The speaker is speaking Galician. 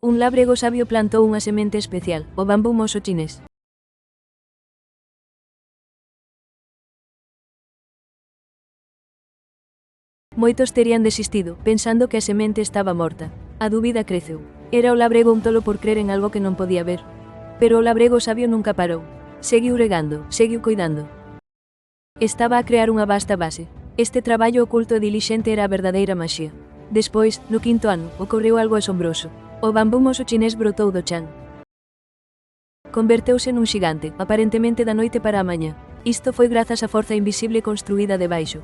Un lábrego sabio plantou unha semente especial, o bambú moso chinés. Moitos terían desistido, pensando que a semente estaba morta. A dúbida creceu. Era o labrego un tolo por crer en algo que non podía ver. Pero o labrego sabio nunca parou. Seguiu regando, seguiu coidando. Estaba a crear unha vasta base. Este traballo oculto e dilixente era a verdadeira maxía. Despois, no 5º ano, ocorreu algo asombroso. O bambú moso chinés brotou do chan. Converteuse nun xigante, aparentemente da noite para a mañá. Isto foi grazas á forza invisible construída debaixo.